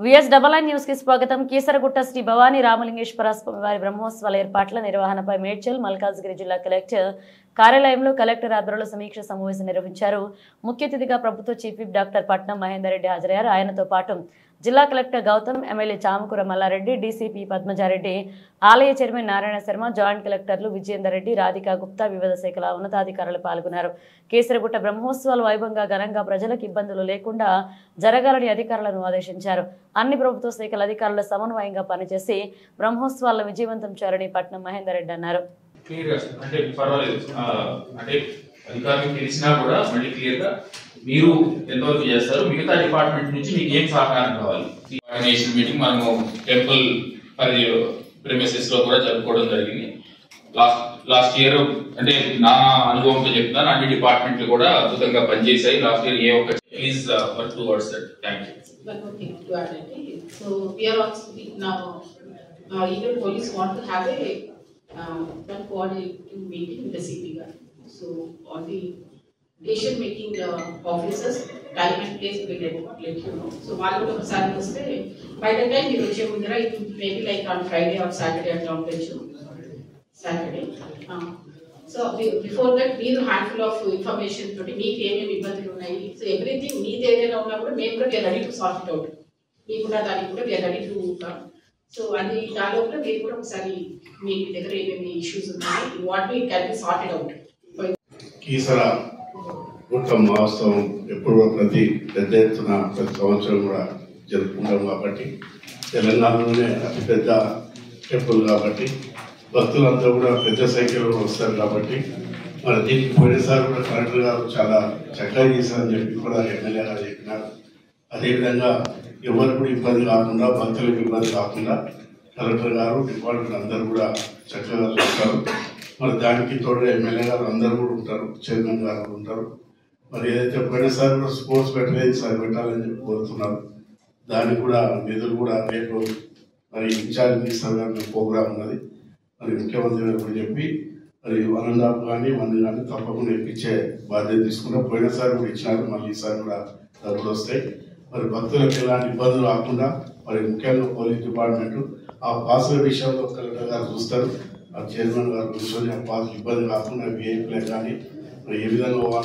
VSNN news కి స్వాగతం. కీసరగుట్ట శ్రీ భవానీ రామలింగేశ్వర స్వామి వారి బ్రహ్మోత్సవాల ఏర్పాట్ల నిర్వహణపై మేడ్చల్ మల్కాజ్గిరి జిల్లా కలెక్టర్ కార్యాలయంలో కలెక్టర్ ఆధ్వర్యంలో సమీక్ష సమావేశం నిర్వహించారు. ముఖ్య అతిథిగా ప్రభుత్వ చీఫ్ విప్ డాక్టర్ పట్నం మహేందర్ రెడ్డి హాజరయ్యారు. ఆయనతో పాటు జిల్లా collector Gautam, MLA Chamakura Mallareddy, DCP Padmaja Reddy, ఆలయ చైర్మన్ నారాయణ శర్మ, జాయింట్ కలెక్టర్లు విజయేందర్ రెడ్డి, రాధికా గుప్తా, వివిధ శాఖల ఉన్నతాధికారులు పాల్గొన్నారు. కీసరగుట్ట బ్రహ్మోత్సవాలు వైభవంగా ఘనంగా ప్రజలకు ఇబ్బందులు లేకుండా జరగాలని అధికారులను ఆదేశించారు. అన్ని ప్రభుత్వ శాఖల అధికారుల సమన్వయంగా పనిచేసి బ్రహ్మోత్సవాలను విజయవంతం చేయాలని పట్నం మహేందర్ రెడ్డి అన్నారు. అధికారులకు తెలిసినా కూడా మళ్ళీ క్లియర్ గా మీరు ఎంతవరకు చేస్తారు, మిగతా డిపార్ట్మెంట్ నుంచి మీకు ఏం సహకారం కావాలి. కోఆర్డినేషన్ మీటింగ్ మనము టెంపుల్ ప్రిమిసెస్ లో కూడా జరుపుకోవడం జరిగింది. లాస్ట్ ఇయర్ అంటే నా అనుభవంతో చెప్తాను, అన్ని డిపార్ట్మెంట్లు కూడా అద్భుతంగా పనిచేశాయి. లాస్ట్ ఇయర్ ఏ ఒక్క please work towards that. Thank you. So we are also now even police want to have a one coordinating meeting with the CP guy. So all the decision making officers time and place will let you know. So while you are by the time you reach Mundra, it will maybe like on Friday or Saturday at around Saturday. So before that, we have a handful of information to meet area. So everything need area now, we are ready to sort it out. We are ready to come. So and the dialogue we put up sorry meet దగ్గర ఏమేమి issues ఉన్నాయి, what we can be sorted out. Keesaragutta మహోత్సవం ఎప్పుడు ప్రతి పెద్ద ఎత్తున ప్రతి సంవత్సరం కూడా జరుపుకుంటాం కాబట్టి తెలంగాణలోనే అతిపెద్ద టెంపుల్ కాబట్టి భక్తులంతా కూడా పెద్ద సంఖ్యలో వస్తారు కాబట్టి మరి దీనికి పోయినసారి కూడా కలెక్టర్ గారు చాలా చక్కగా చేశారని చెప్పి కూడా ఎమ్మెల్యే గారు చెప్పినారు. అదేవిధంగా ఎవరు కూడా ఇబ్బంది కాకుండా, భక్తులకు ఇబ్బంది కాకుండా కలెక్టర్ గారు డిపార్ట్మెంట్ అందరూ కూడా చక్కగా చూస్తారు. మరి దానికి తోడుగా ఎమ్మెల్యే గారు అందరూ కూడా ఉంటారు, చైర్మన్ గారు ఉంటారు. మరి ఏదైతే పోయినసారి కూడా స్పోర్ట్స్ పెట్టలేదు, ఈసారి పెట్టాలని చెప్పి కోరుతున్నారు. దానికి కూడా నిధులు కూడా రేపు మరి ఇన్ఛార్జ్ మినిస్టర్ గారి ప్రోగ్రామ్ ఉన్నది. మరి ముఖ్యమంత్రి గారు కూడా చెప్పి మరి 1.5 కానీ 1 కానీ తప్పకుండా ఇప్పించే బాధ్యత తీసుకుంటాం. పోయినసారి కూడా ఇచ్చినారు, మళ్ళీ ఈసారి కూడా డబ్బులు వస్తాయి. మరి భక్తులకు ఎలాంటి ఇబ్బందులు రాకుండా మరి ముఖ్యంగా పోలీస్ డిపార్ట్మెంట్ ఆ పాసుల విషయంలో కలెక్టర్ గారు చూస్తారు. ఆ చైర్మన్ గారు కూర్చొని ఆ పాసులు ఇబ్బంది కాకుండా విఐపీలకు కానీ ఏ విధంగా